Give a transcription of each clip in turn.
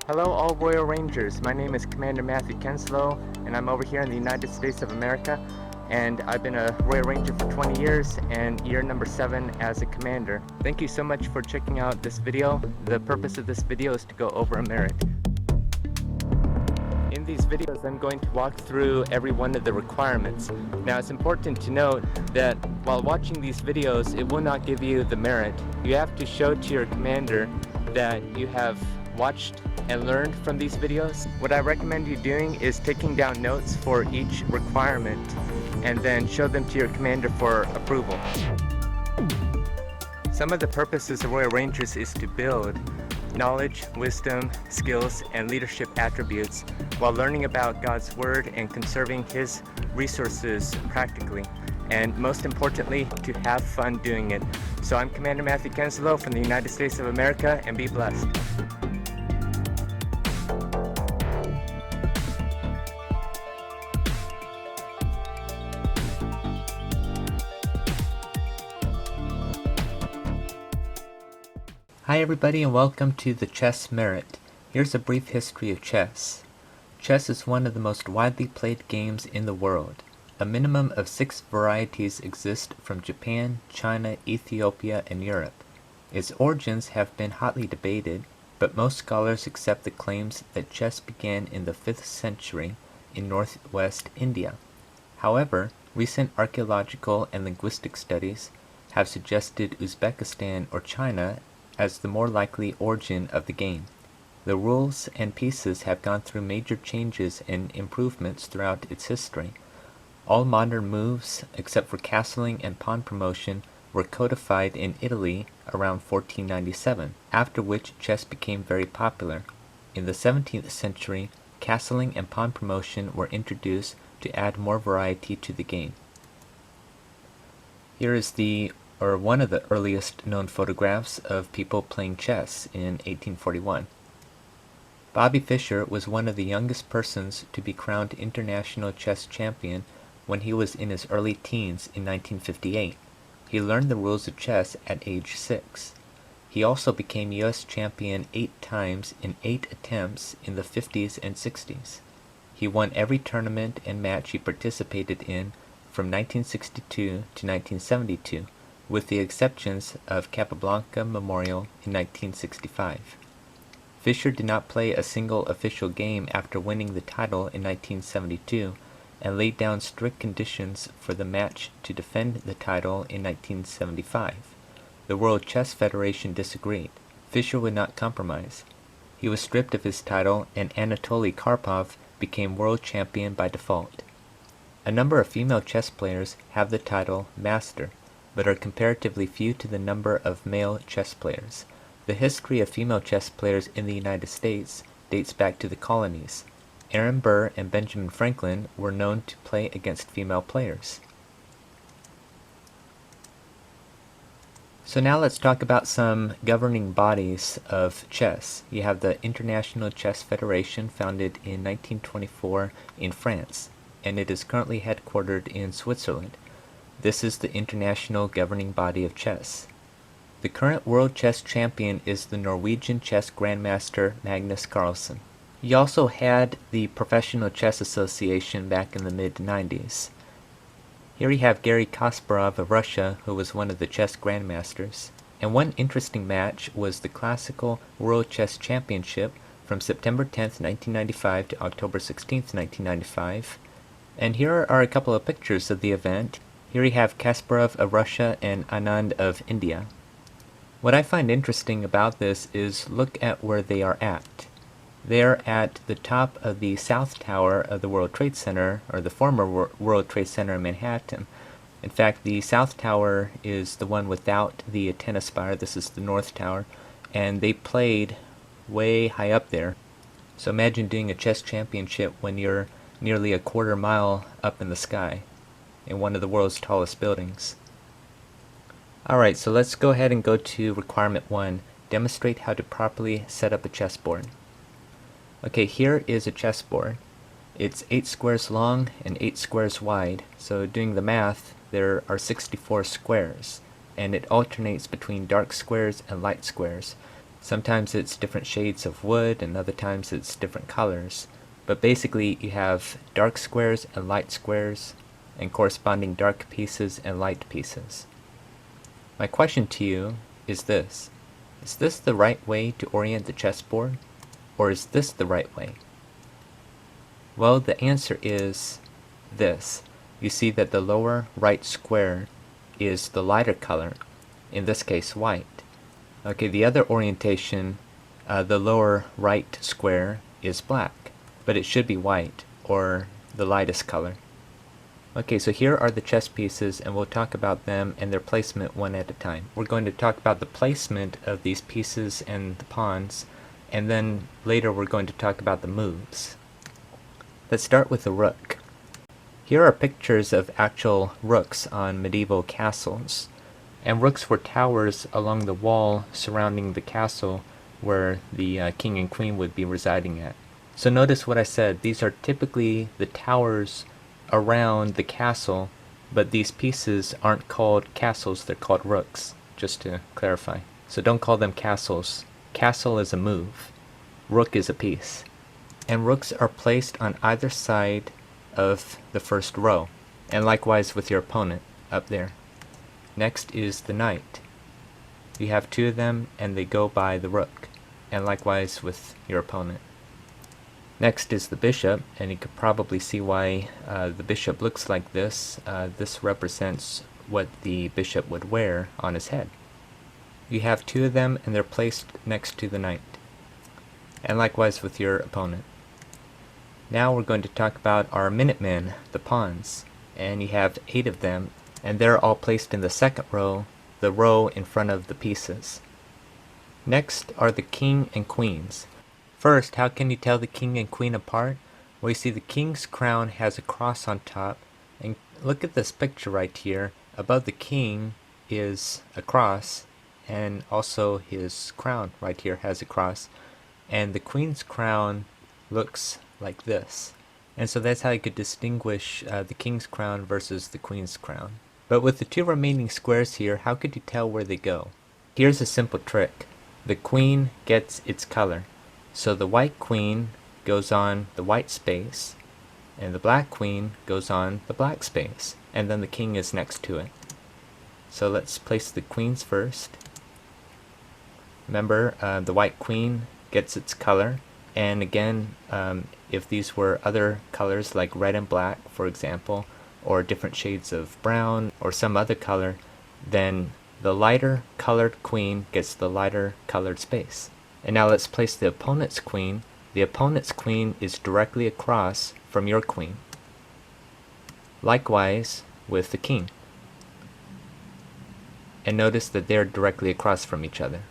Hello all Royal Rangers, my name is Commander Matthew Kenslow and I'm over here in the United States of America, and I've been a Royal Ranger for 20 years and year number 7 as a commander. Thank you so much for checking out this video. The purpose of this video is to go over a merit. In these videos I'm going to walk through every one of the requirements. Now it's important to note that while watching these videos it will not give you the merit. You have to show to your commander that you have watched and learned from these videos. What I recommend you doing is taking down notes for each requirement and then show them to your commander for approval. Some of the purposes of Royal Rangers is to build knowledge, wisdom, skills, and leadership attributes while learning about God's Word and conserving His resources practically. And most importantly, to have fun doing it. So I'm Commander Matthew Kenslow from the United States of America, and be blessed. Hi everybody and welcome to the Chess Merit. Here's a brief history of chess. Chess is one of the most widely played games in the world. A minimum of 6 varieties exist from Japan, China, Ethiopia, and Europe. Its origins have been hotly debated, but most scholars accept the claims that chess began in the 5th century in northwest India. However, recent archaeological and linguistic studies have suggested Uzbekistan or China as the more likely origin of the game. The rules and pieces have gone through major changes and improvements throughout its history. All modern moves, except for castling and pawn promotion, were codified in Italy around 1497, after which chess became very popular. In the 17th century, castling and pawn promotion were introduced to add more variety to the game. Here is one of the earliest known photographs of people playing chess in 1841. Bobby Fischer was one of the youngest persons to be crowned international chess champion when he was in his early teens in 1958. He learned the rules of chess at age 6. He also became U.S. champion 8 times in 8 attempts in the 50s and 60s. He won every tournament and match he participated in from 1962 to 1972. With the exceptions of Capablanca Memorial in 1965. Fischer did not play a single official game after winning the title in 1972 and laid down strict conditions for the match to defend the title in 1975. The World Chess Federation disagreed. Fischer would not compromise. He was stripped of his title and Anatoly Karpov became world champion by default. A number of female chess players have the title Master, but are comparatively few to the number of male chess players. The history of female chess players in the United States dates back to the colonies. Aaron Burr and Benjamin Franklin were known to play against female players. So now let's talk about some governing bodies of chess. You have the International Chess Federation, founded in 1924 in France, and it is currently headquartered in Switzerland. This is the international governing body of chess. The current world chess champion is the Norwegian chess grandmaster Magnus Carlsen. You also had the Professional Chess Association back in the mid-90s. Here you have Garry Kasparov of Russia, who was one of the chess grandmasters. And one interesting match was the Classical World Chess Championship from September 10th, 1995 to October 16th, 1995. And here are a couple of pictures of the event. Here we have Kasparov of Russia and Anand of India. What I find interesting about this is look at where they are at. They're at the top of the South Tower of the World Trade Center, or the former World Trade Center in Manhattan. In fact, the South Tower is the one without the antenna spire. This is the North Tower, and they played way high up there. So imagine doing a chess championship when you're nearly a quarter mile up in the sky in one of the world's tallest buildings. Alright, so let's go ahead and go to requirement 1, demonstrate how to properly set up a chessboard. Okay, here is a chessboard. It's 8 squares long and 8 squares wide, so doing the math, there are 64 squares, and it alternates between dark squares and light squares. Sometimes it's different shades of wood, and other times it's different colors. But basically you have dark squares and light squares, and corresponding dark pieces and light pieces. My question to you is this. Is this the right way to orient the chessboard? Or is this the right way? Well, the answer is this. You see that the lower right square is the lighter color, in this case white. Okay, the other orientation, the lower right square is black, but it should be white, or the lightest color. Okay, so here are the chess pieces, and we'll talk about them and their placement one at a time. We're going to talk about the placement of these pieces and the pawns, and then later we're going to talk about the moves. Let's start with the rook. Here are pictures of actual rooks on medieval castles. And rooks were towers along the wall surrounding the castle where the king and queen would be residing at. So notice what I said. These are typically the towers around the castle, but these pieces aren't called castles, they're called rooks, just to clarify. So don't call them castles. Castle is a move. Rook is a piece. And rooks are placed on either side of the first row, and likewise with your opponent up there. Next is the knight. You have two of them and they go by the rook, and likewise with your opponent. Next is the bishop, and you could probably see why the bishop looks like this. This represents what the bishop would wear on his head. You have two of them and they're placed next to the knight, and likewise with your opponent. Now we're going to talk about our minutemen, the pawns, and you have 8 of them, and they're all placed in the second row, the row in front of the pieces. Next are the king and queens. First, how can you tell the king and queen apart? Well, you see the king's crown has a cross on top, and look at this picture right here. Above the king is a cross, and also his crown right here has a cross, and the queen's crown looks like this. And so that's how you could distinguish the king's crown versus the queen's crown. But with the 2 remaining squares here, how could you tell where they go? Here's a simple trick. The queen gets its color. So the white queen goes on the white space, and the black queen goes on the black space, and then the king is next to it. So let's place the queens first. Remember, the white queen gets its color, and again, if these were other colors like red and black, for example, or different shades of brown or some other color, then the lighter colored queen gets the lighter colored space. And now let's place the opponent's queen. The opponent's queen is directly across from your queen. Likewise with the king. And notice that they're directly across from each other.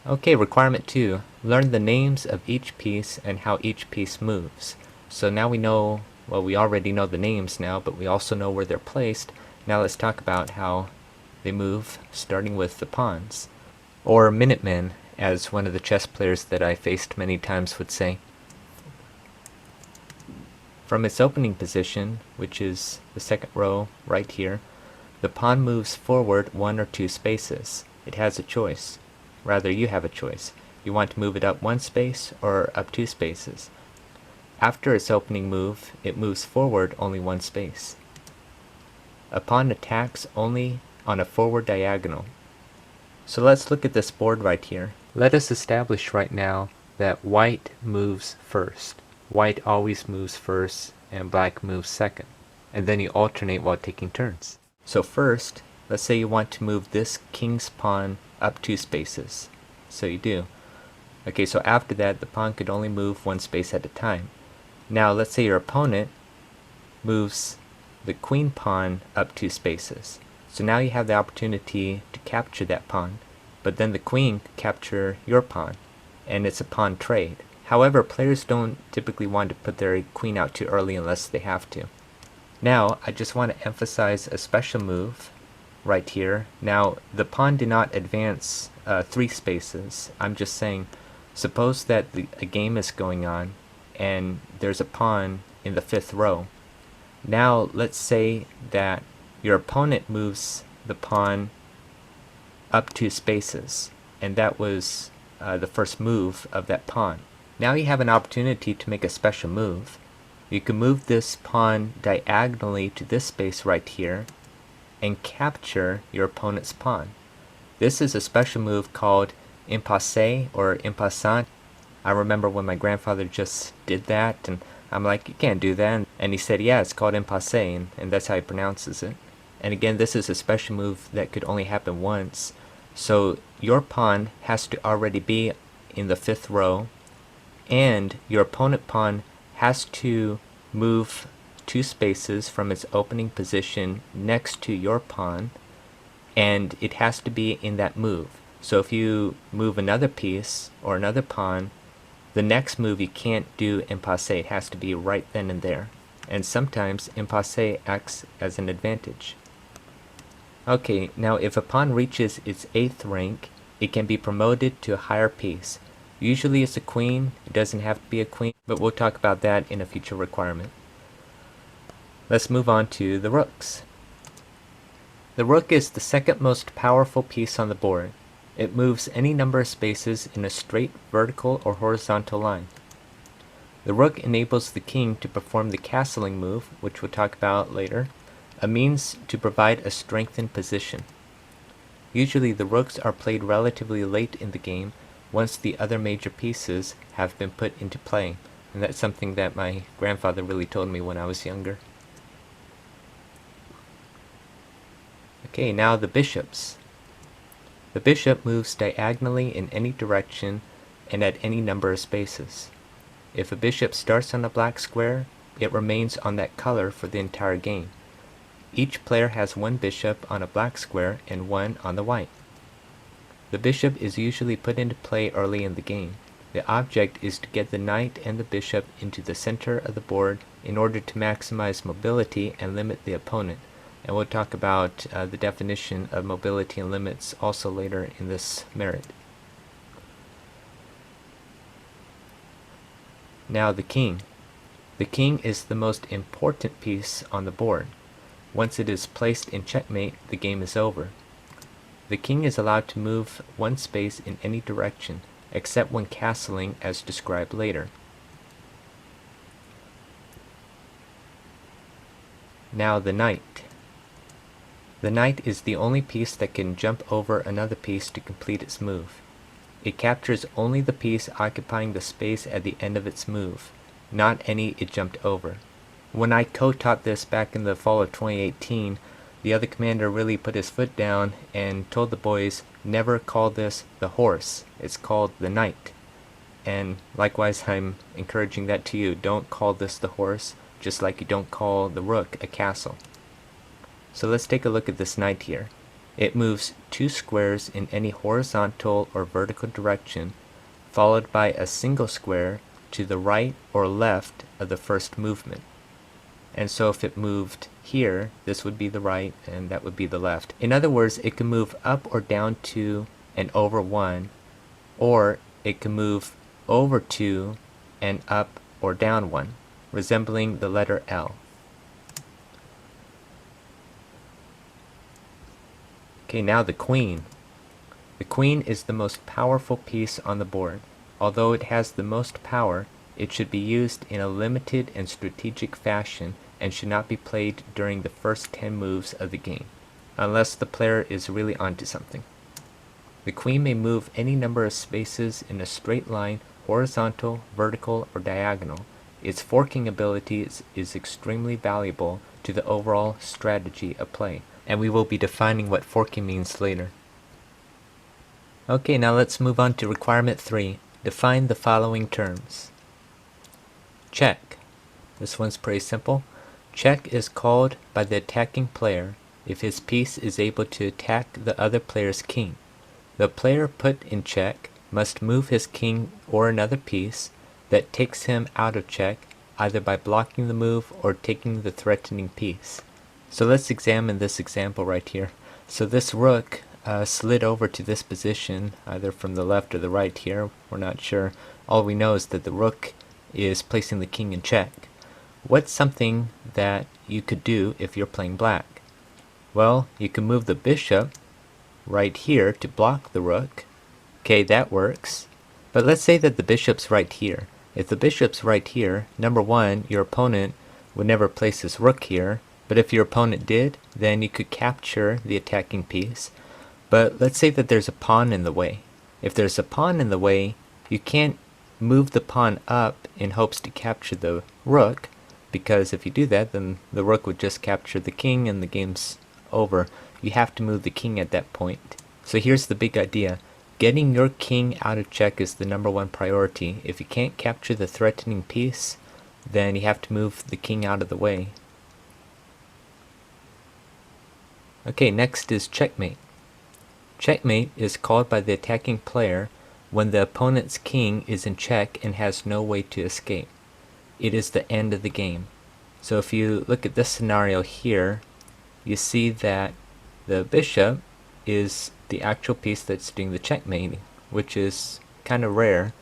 Okay, requirement 2. Learn the names of each piece and how each piece moves. So now we know, well, we already know the names now, but we also know where they're placed. Now let's talk about how they move, starting with the pawns. Or minutemen, as one of the chess players that I faced many times would say. From its opening position, which is the second row right here, the pawn moves forward 1 or 2 spaces. It has a choice. Rather, you have a choice. You want to move it up 1 space or up 2 spaces. After its opening move, it moves forward only 1 space. A pawn attacks only on a forward diagonal. So let's look at this board right here. Let us establish right now that white moves first. White always moves first and black moves second. And then you alternate while taking turns. So first, let's say you want to move this king's pawn up 2 spaces. So you do. Okay, so after that, the pawn could only move 1 space at a time. Now, let's say your opponent moves the queen pawn up 2 spaces. So now you have the opportunity to capture that pawn, but then the queen could capture your pawn, and it's a pawn trade. However, players don't typically want to put their queen out too early unless they have to. Now, I just want to emphasize a special move right here. Now, the pawn did not advance 3 spaces. I'm just saying, suppose that a game is going on and there's a pawn in the 5th row. Now, let's say that your opponent moves the pawn up 2 spaces, and that was the first move of that pawn. Now you have an opportunity to make a special move. You can move this pawn diagonally to this space right here and capture your opponent's pawn. This is a special move called impasse or impassant. I remember when my grandfather just did that, and I'm like, you can't do that. And he said, yeah, it's called impasse, and that's how he pronounces it. And again, this is a special move that could only happen once. So your pawn has to already be in the 5th row, and your opponent pawn has to move 2 spaces from its opening position next to your pawn, and it has to be in that move. So if you move another piece or another pawn, the next move you can't do impasse. It has to be right then and there. And sometimes impasse acts as an advantage. Okay, now if a pawn reaches its 8th rank, it can be promoted to a higher piece. Usually it's a queen. It doesn't have to be a queen, but we'll talk about that in a future requirement. Let's move on to the rooks. The rook is the second most powerful piece on the board. It moves any number of spaces in a straight vertical or horizontal line. The rook enables the king to perform the castling move, which we'll talk about later, a means to provide a strengthened position. Usually the rooks are played relatively late in the game once the other major pieces have been put into play, and that's something that my grandfather really told me when I was younger. Okay, now the bishops. The bishop moves diagonally in any direction and at any number of spaces. If a bishop starts on a black square, it remains on that color for the entire game. Each player has 1 bishop on a black square and 1 on the white. The bishop is usually put into play early in the game. The object is to get the knight and the bishop into the center of the board in order to maximize mobility and limit the opponent. And we'll talk about the definition of mobility and limits also later in this merit. Now the king. The king is the most important piece on the board. Once it is placed in checkmate, the game is over. The king is allowed to move 1 space in any direction, except when castling as described later. Now the knight. The knight is the only piece that can jump over another piece to complete its move. It captures only the piece occupying the space at the end of its move, not any it jumped over. When I co-taught this back in the fall of 2018, the other commander really put his foot down and told the boys, never call this the horse, it's called the knight. And likewise, I'm encouraging that to you. Don't call this the horse, just like you don't call the rook a castle. So let's take a look at this knight here. It moves 2 squares in any horizontal or vertical direction, followed by a single square to the right or left of the first movement. And so if it moved here, this would be the right and that would be the left. In other words, it can move up or down 2 and over 1, or it can move over 2 and up or down 1, resembling the letter L. Okay, now the queen. The queen is the most powerful piece on the board. Although it has the most power, it should be used in a limited and strategic fashion and should not be played during the first 10 moves of the game, unless the player is really onto something. The queen may move any number of spaces in a straight line, horizontal, vertical, or diagonal. Its forking ability is extremely valuable to the overall strategy of play, and we will be defining what forking means later. Okay, now let's move on to requirement 3. Define the following terms. Check. This one's pretty simple. Check is called by the attacking player if his piece is able to attack the other player's king. The player put in check must move his king or another piece that takes him out of check, either by blocking the move or taking the threatening piece. So let's examine this example right here. So this rook slid over to this position, either from the left or the right here, we're not sure. All we know is that the rook is placing the king in check. What's something that you could do if you're playing black? Well, you can move the bishop right here to block the rook. Okay, that works. But let's say that the bishop's right here. If the bishop's right here, number one, your opponent would never place his rook here, but if your opponent did, then you could capture the attacking piece. But let's say that there's a pawn in the way. If there's a pawn in the way, you can't move the pawn up in hopes to capture the rook, because if you do that, then the rook would just capture the king and the game's over. You have to move the king at that point. So here's the big idea. Getting your king out of check is the number one priority. If you can't capture the threatening piece, then you have to move the king out of the way. Okay, next is checkmate. Checkmate is called by the attacking player when the opponent's king is in check and has no way to escape. It is the end of the game. So if you look at this scenario here, you see that the bishop is the actual piece that's doing the checkmating, which is kind of rare,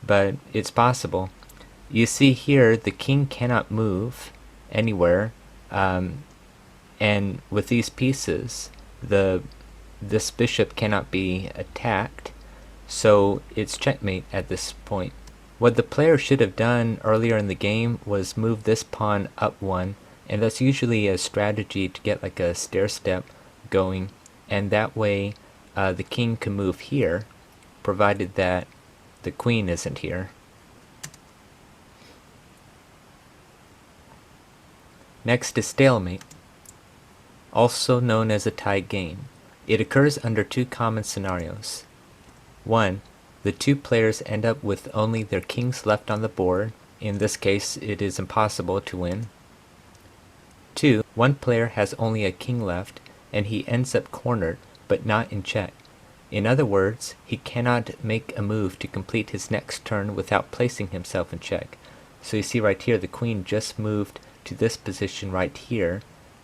but it's possible. You see here the king cannot move anywhere, and with these pieces this bishop cannot be attacked, so it's checkmate at this point. What the player should have done earlier in the game was move this pawn up one, and that's usually a strategy to get like a stair step going, and that way the king can move here, provided that the queen isn't here. Next is stalemate, also known as a tied game. It occurs under two common scenarios. 1. The two players end up with only their kings left on the board. In this case, it is impossible to win. 2. One player has only a king left, and he ends up cornered, but not in check. In other words, he cannot make a move to complete his next turn without placing himself in check. So you see right here, the queen just moved to this position right here,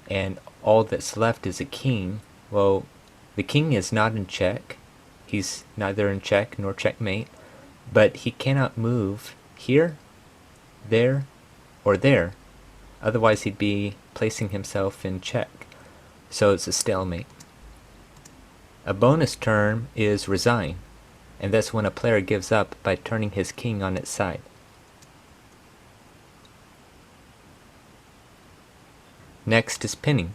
and all that's left is a king. Well, the king is not in check. He's neither in check nor checkmate, but he cannot move here, there, or there. Otherwise he'd be placing himself in check. So it's a stalemate. A bonus term is resign, and that's when a player gives up by turning his king on its side. Next is pinning.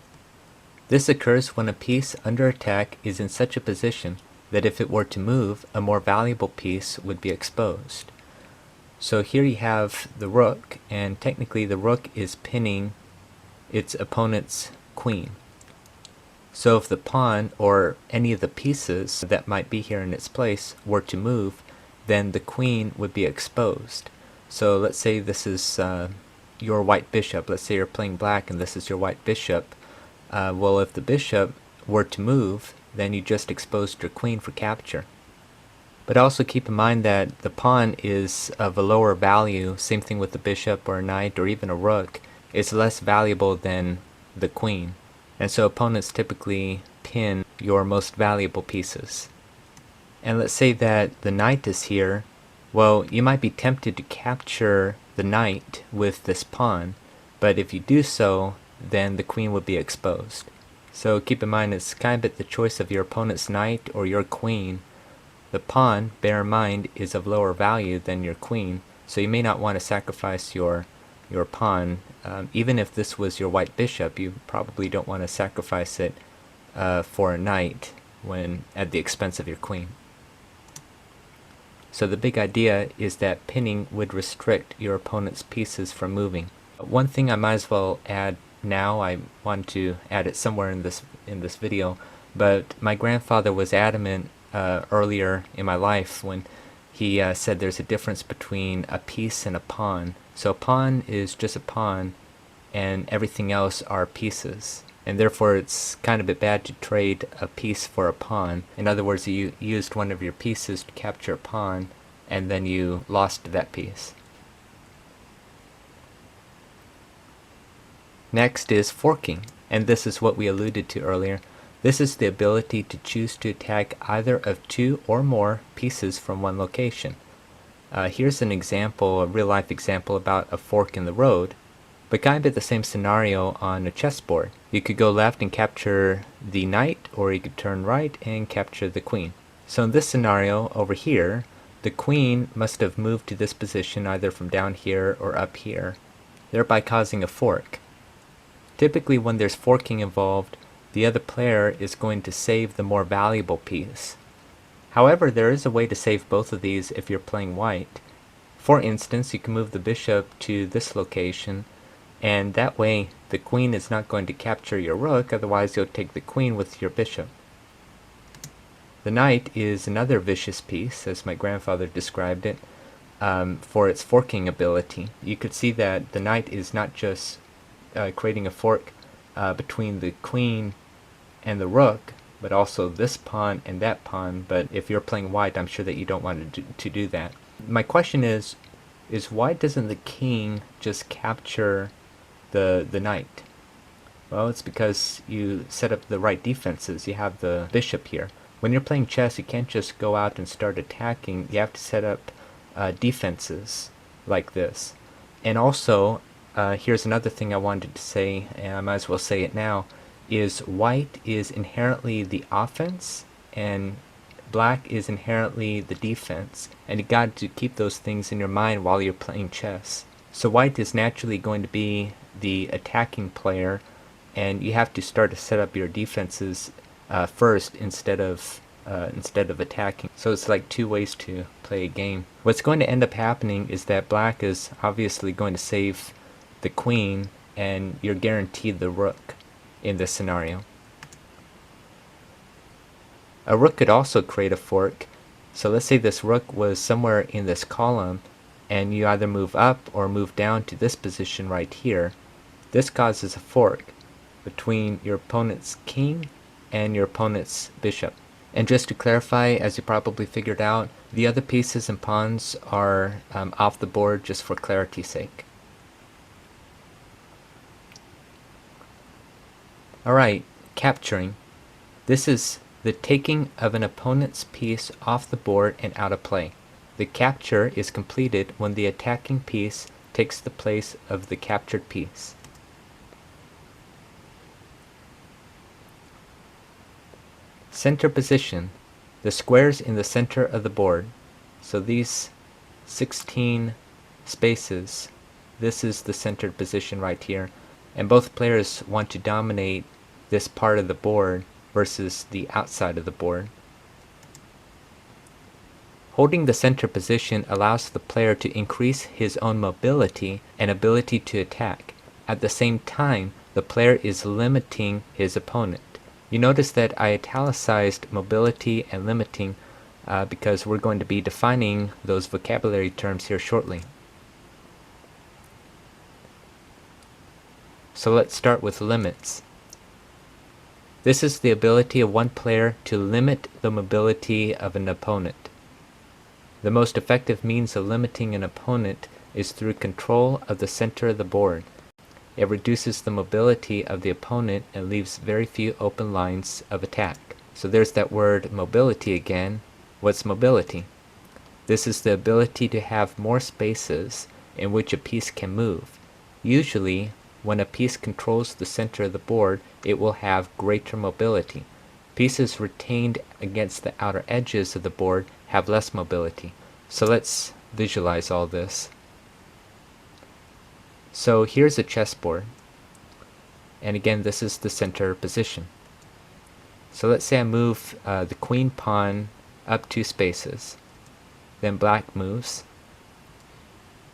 This occurs when a piece under attack is in such a position that if it were to move, a more valuable piece would be exposed. So here you have the rook, and technically the rook is pinning its opponent's queen. So if the pawn or any of the pieces that might be here in its place were to move, then the queen would be exposed. So let's say this is your white bishop. Let's say you're playing black and this is your white bishop. Well, if the bishop were to move, then you just exposed your queen for capture. But also keep in mind that the pawn is of a lower value. Same thing with the bishop or a knight or even a rook. It's less valuable than the queen. And so opponents typically pin your most valuable pieces. And let's say that the knight is here. Well, you might be tempted to capture the knight with this pawn, but if you do so, then the queen would be exposed. So keep in mind, it's kind of at the choice of your opponent's knight or your queen. The pawn, bear in mind, is of lower value than your queen, so you may not want to sacrifice your pawn. Even if this was your white bishop, you probably don't want to sacrifice it for a knight when at the expense of your queen. So the big idea is that pinning would restrict your opponent's pieces from moving. One thing I might as well add now, I want to add it somewhere in this video, but my grandfather was adamant earlier in my life when he said there's a difference between a piece and a pawn. So a pawn is just a pawn, and everything else are pieces. And therefore it's kind of a bit bad to trade a piece for a pawn. In other words, you used one of your pieces to capture a pawn, and then you lost that piece. Next is forking, and this is what we alluded to earlier. This is the ability to choose to attack either of two or more pieces from one location. Here's an example, a real-life example about a fork in the road. But kind of the same scenario on a chessboard. You could go left and capture the knight, or you could turn right and capture the queen. So in this scenario over here, the queen must have moved to this position either from down here or up here, thereby causing a fork. Typically when there's forking involved, the other player is going to save the more valuable piece. However, there is a way to save both of these if you're playing white. For instance, you can move the bishop to this location, and that way the queen is not going to capture your rook, otherwise you'll take the queen with your bishop. The knight is another vicious piece, as my grandfather described it, for its forking ability. You could see that the knight is not just creating a fork between the queen and the rook, but also this pawn and that pawn. But if you're playing white, I'm sure that you don't want to do that. My question is why doesn't the king just capture the knight? Well, it's because you set up the right defenses. You have the bishop here. When you're playing chess, you can't just go out and start attacking. You have to set up defenses like this. And also, here's another thing I wanted to say, and I might as well say it now, is white is inherently the offense and black is inherently the defense. And you got to keep those things in your mind while you're playing chess. So white is naturally going to be the attacking player, and you have to start to set up your defenses first instead of attacking. So it's like two ways to play a game. What's going to end up happening is that black is obviously going to save the queen, and you're guaranteed the rook in this scenario. A rook could also create a fork. So let's say this rook was somewhere in this column, and you either move up or move down to this position right here. This causes a fork between your opponent's king and your opponent's bishop. And just to clarify, as you probably figured out, the other pieces and pawns are off the board just for clarity's sake. Alright, capturing. This is the taking of an opponent's piece off the board and out of play. The capture is completed when the attacking piece takes the place of the captured piece. Center position. The squares in the center of the board. So these 16 spaces, this is the centered position right here. And both players want to dominate this part of the board versus the outside of the board. Holding the center position allows the player to increase his own mobility and ability to attack. At the same time, the player is limiting his opponent. You notice that I italicized mobility and limiting because we're going to be defining those vocabulary terms here shortly. So let's start with limits. This is the ability of one player to limit the mobility of an opponent. The most effective means of limiting an opponent is through control of the center of the board. It reduces the mobility of the opponent and leaves very few open lines of attack. So there's that word mobility again. What's mobility? This is the ability to have more spaces in which a piece can move. Usually, when a piece controls the center of the board, it will have greater mobility. Pieces retained against the outer edges of the board have less mobility. So let's visualize all this. So here's a chessboard. And again, this is the center position. So let's say I move the queen pawn up 2 spaces. Then black moves.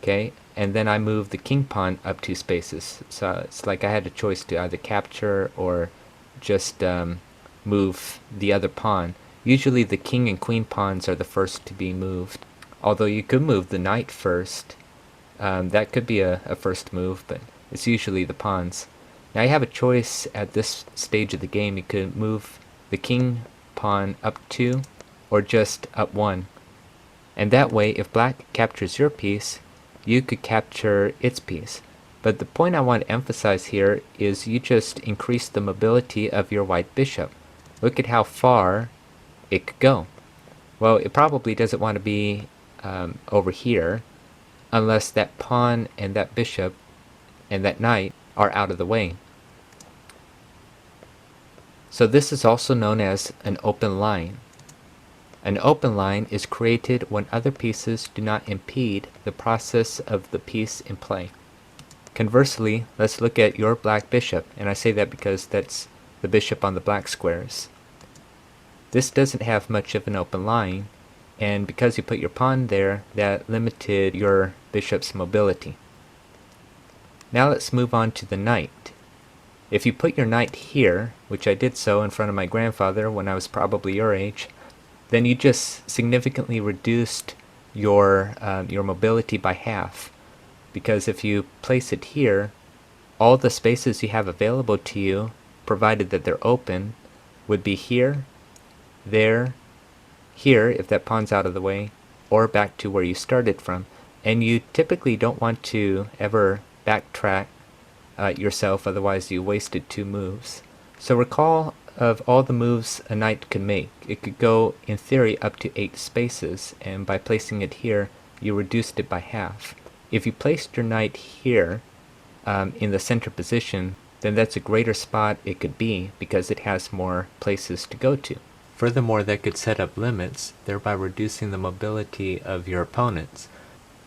Okay, and then I move the king pawn up 2 spaces. So it's like I had a choice to either capture or just move the other pawn. Usually the king and queen pawns are the first to be moved. Although you could move the knight first. That could be a first move, but it's usually the pawns. Now you have a choice at this stage of the game. You could move the king pawn up 2 or just up 1. And that way, if black captures your piece, you could capture its piece. But the point I want to emphasize here is you just increase the mobility of your white bishop. Look at how far it could go. Well, it probably doesn't want to be over here unless that pawn and that bishop and that knight are out of the way. So this is also known as an open line. An open line is created when other pieces do not impede the process of the piece in play. Conversely, let's look at your black bishop, and I say that because that's the bishop on the black squares. This doesn't have much of an open line, and because you put your pawn there, that limited your bishop's mobility. Now let's move on to the knight. If you put your knight here, which I did so in front of my grandfather when I was probably your age, then you just significantly reduced your mobility by half. Because if you place it here, all the spaces you have available to you, provided that they're open, would be here, there, here if that pawn's out of the way, or back to where you started from. And you typically don't want to ever backtrack yourself, otherwise you wasted 2 moves. So recall of all the moves a knight could make. It could go, in theory, up to 8 spaces, and by placing it here, you reduced it by half. If you placed your knight here in the center position, then that's a greater spot it could be because it has more places to go to. Furthermore, that could set up limits, thereby reducing the mobility of your opponents.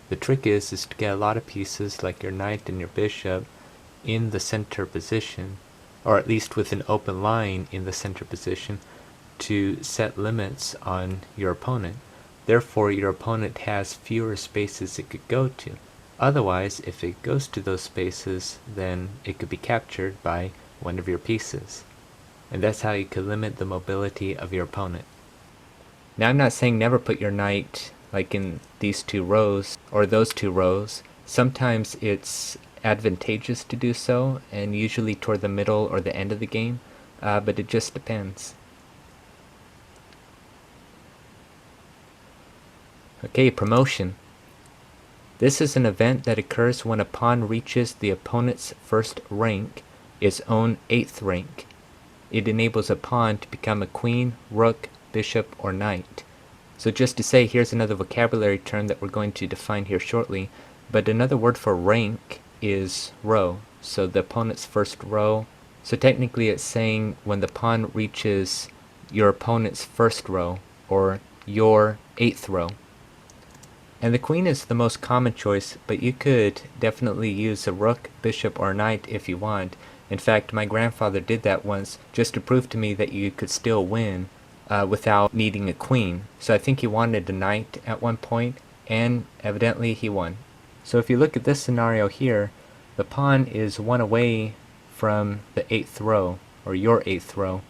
The trick is to get a lot of pieces like your knight and your bishop in the center position, or at least with an open line in the center position, to set limits on your opponent. Therefore, your opponent has fewer spaces it could go to. Otherwise, if it goes to those spaces, then it could be captured by one of your pieces. And that's how you could limit the mobility of your opponent. Now, I'm not saying never put your knight like in these 2 rows or those 2 rows. Sometimes it's advantageous to do so, and usually toward the middle or the end of the game, but it just depends. Okay, promotion. This is an event that occurs when a pawn reaches the opponent's first rank, its own 8th rank. It enables a pawn to become a queen, rook, bishop, or knight. So just to say, here's another vocabulary term that we're going to define here shortly, but another word for rank is row. So the opponent's first row. So technically it's saying when the pawn reaches your opponent's first row, or your 8th row. And the queen is the most common choice, but you could definitely use a rook, bishop, or knight if you want. In fact, my grandfather did that once just to prove to me that you could still win without needing a queen. So I think he wanted a knight at one point, and evidently he won. So if you look at this scenario here, the pawn is 1 away from the 8th row, or your 8th row.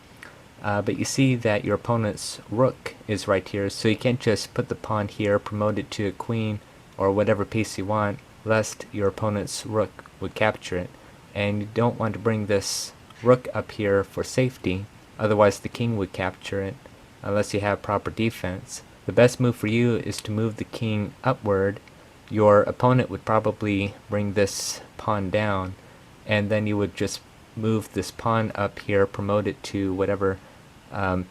But you see that your opponent's rook is right here, so you can't just put the pawn here, promote it to a queen, or whatever piece you want, lest your opponent's rook would capture it. And you don't want to bring this rook up here for safety, otherwise the king would capture it, unless you have proper defense. The best move for you is to move the king upward. Your opponent would probably bring this pawn down, and then you would just move this pawn up here, promote it to whatever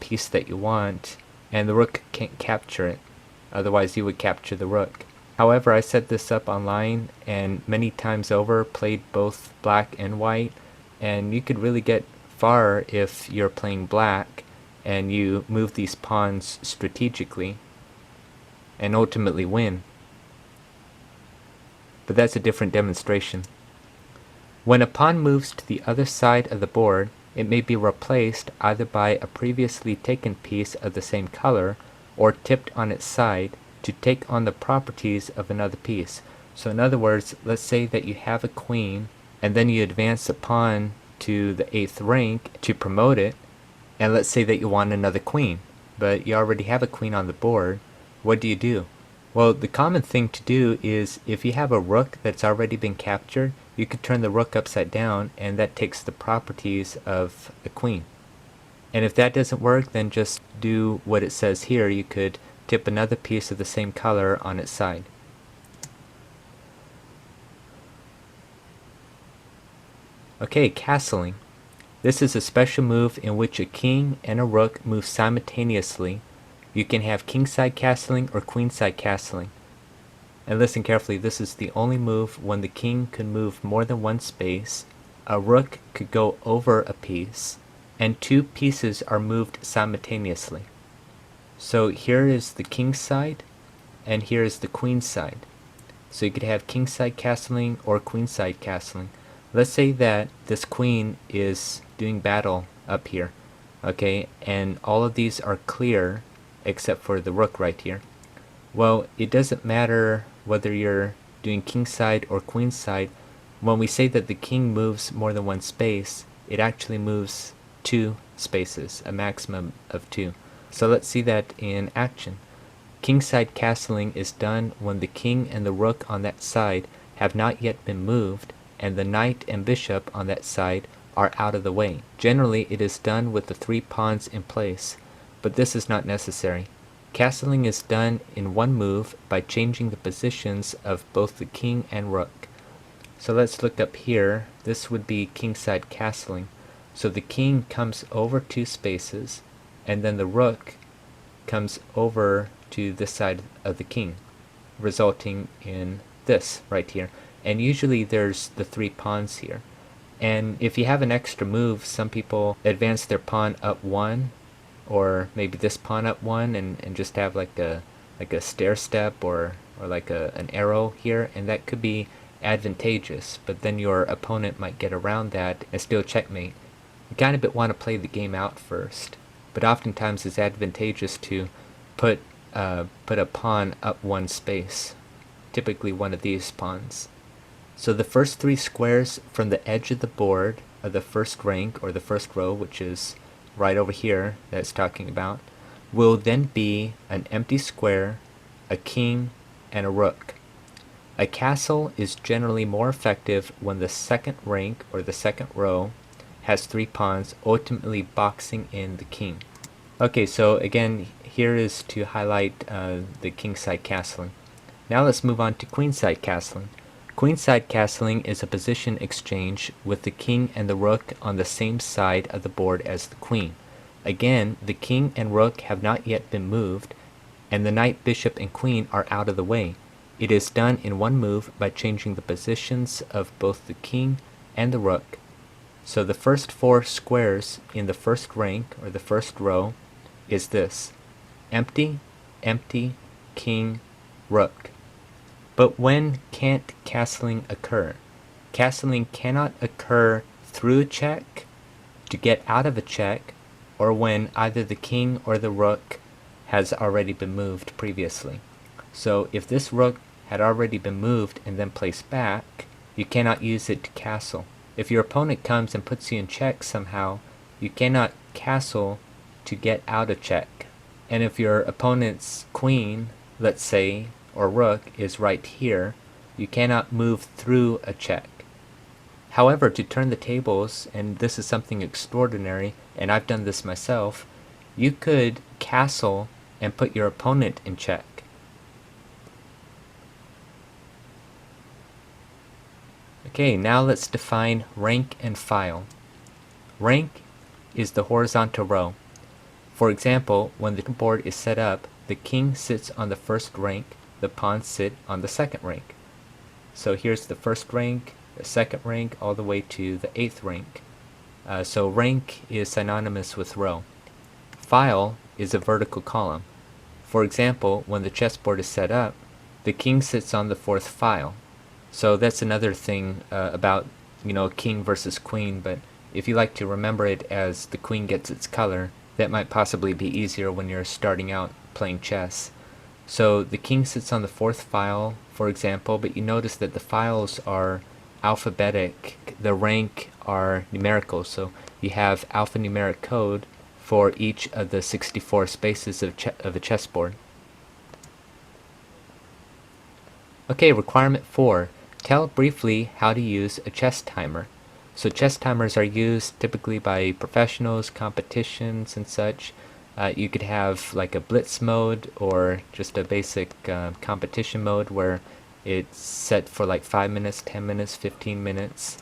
piece that you want, and the rook can't capture it, otherwise you would capture the rook. However, I set this up online and many times over played both black and white, and you could really get far if you're playing black and you move these pawns strategically and ultimately win. But that's a different demonstration. When a pawn moves to the other side of the board, it may be replaced either by a previously taken piece of the same color or tipped on its side to take on the properties of another piece. So in other words, let's say that you have a queen and then you advance a pawn to the 8th rank to promote it, and let's say that you want another queen, but you already have a queen on the board. What do? Well, the common thing to do is if you have a rook that's already been captured, you could turn the rook upside down, and that takes the properties of the queen. And if that doesn't work, then just do what it says here. You could tip another piece of the same color on its side. Okay, castling. This is a special move in which a king and a rook move simultaneously. You can have kingside castling or queenside castling. And listen carefully, this is the only move when the king could move more than one space, a rook could go over a piece, and two pieces are moved simultaneously. So here is the king's side, and here is the queen's side. So you could have kingside castling or queenside castling. Let's say that this queen is doing battle up here, okay, and all of these are clear except for the rook right here. Well, it doesn't matter whether you're doing kingside or queenside. When we say that the king moves more than one space, it actually moves two spaces, a maximum of two. So let's see that in action. Kingside castling is done when the king and the rook on that side have not yet been moved, and the knight and bishop on that side are out of the way. Generally, it is done with the three pawns in place, but this is not necessary. Castling is done in one move by changing the positions of both the king and rook. So let's look up here. This would be kingside castling. So the king comes over two spaces, and then the rook comes over to this side of the king, resulting in this right here. And usually there's the three pawns here. And if you have an extra move, some people advance their pawn up one, or maybe this pawn up one, and just have like a stair step or like an arrow here, and that could be advantageous, but then your opponent might get around that and still checkmate. You kind of want to play the game out first, but oftentimes it's advantageous to put a pawn up one space, typically one of these pawns. So the first three squares from the edge of the board of the first rank or the first row, which is right over here that it's talking about, will then be an empty square, a king, and a rook. A castle is generally more effective when the second rank or the second row has three pawns, ultimately boxing in the king. Okay, so again, here is to highlight the kingside castling. Now let's move on to queenside castling. Queenside castling is a position exchange with the king and the rook on the same side of the board as the queen. Again, the king and rook have not yet been moved, and the knight, bishop, and queen are out of the way. It is done in one move by changing the positions of both the king and the rook. So the first four squares in the first rank or the first row is this: empty, empty, king, rook. But when can't castling occur? Castling cannot occur through a check, to get out of a check, or when either the king or the rook has already been moved previously. So if this rook had already been moved and then placed back, you cannot use it to castle. If your opponent comes and puts you in check somehow, you cannot castle to get out of check. And if your opponent's queen, let's say, or rook is right here, you cannot move through a check. However, to turn the tables, and this is something extraordinary, and I've done this myself, you could castle and put your opponent in check. Okay, now let's define rank and file. Rank is the horizontal row. For example, when the board is set up, the king sits on the first rank, the pawns sit on the second rank. So here's the first rank, the second rank, all the way to the 8th rank. So rank is synonymous with row. File is a vertical column. For example, when the chessboard is set up, the king sits on the 4th file. So that's another thing about, king versus queen, but if you like to remember it as the queen gets its color, that might possibly be easier when you're starting out playing chess. So the king sits on the 4th file, for example, but you notice that the files are alphabetic. The rank are numerical, so you have alphanumeric code for each of the 64 spaces of a chessboard. Okay, requirement 4. Tell briefly how to use a chess timer. So chess timers are used typically by professionals, competitions, and such. You could have like a blitz mode or just a basic competition mode where it's set for like 5 minutes, 10 minutes, 15 minutes.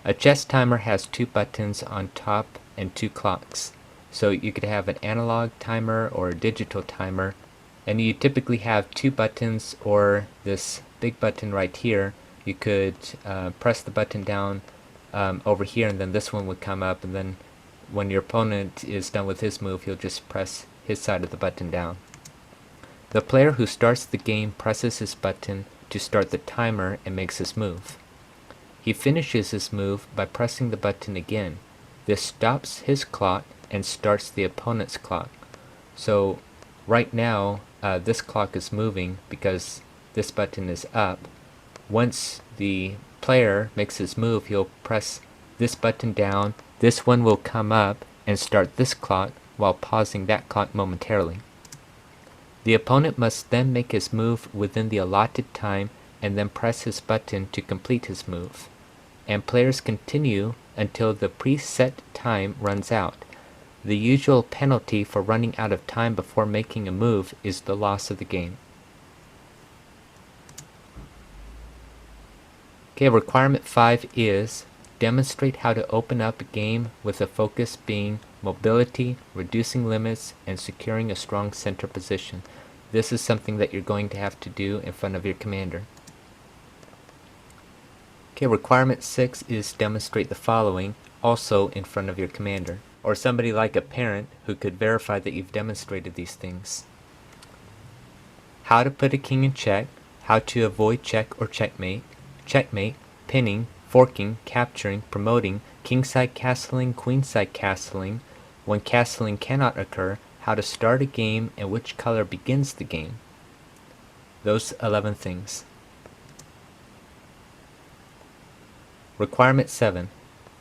A chess timer has 2 buttons on top and 2 clocks. So you could have an analog timer or a digital timer. And you typically have two buttons or this big button right here. You could press the button down over here, and then this one would come up, and then when your opponent is done with his move, he'll just press his side of the button down. The player who starts the game presses his button to start the timer and makes his move. He finishes his move by pressing the button again. This stops his clock and starts the opponent's clock. So right now this clock is moving because this button is up. Once the player makes his move, he'll press this button down, this one will come up and start this clock while pausing that clock momentarily. The opponent must then make his move within the allotted time and then press his button to complete his move. And players continue until the preset time runs out. The usual penalty for running out of time before making a move is the loss of the game. Okay, requirement 5 is demonstrate how to open up a game with the focus being mobility, reducing limits, and securing a strong center position. This is something that you're going to have to do in front of your commander. Okay, requirement 6 is demonstrate the following, also in front of your commander, or somebody like a parent who could verify that you've demonstrated these things. How to put a king in check, how to avoid check or checkmate, checkmate, pinning, forking, capturing, promoting, kingside castling, queenside castling, when castling cannot occur, how to start a game and which color begins the game. Those 11 things. Requirement 7.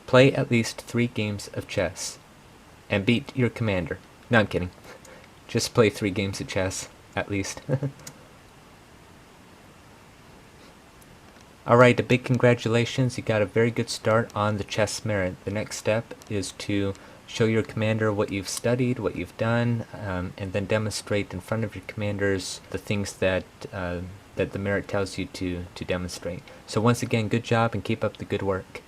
Play at least 3 games of chess and beat your commander. No, I'm kidding. Just play 3 games of chess, at least. Alright, a big congratulations. You got a very good start on the chess merit. The next step is to show your commander what you've studied, what you've done, and then demonstrate in front of your commanders the things that that the merit tells you to demonstrate. So once again, good job and keep up the good work.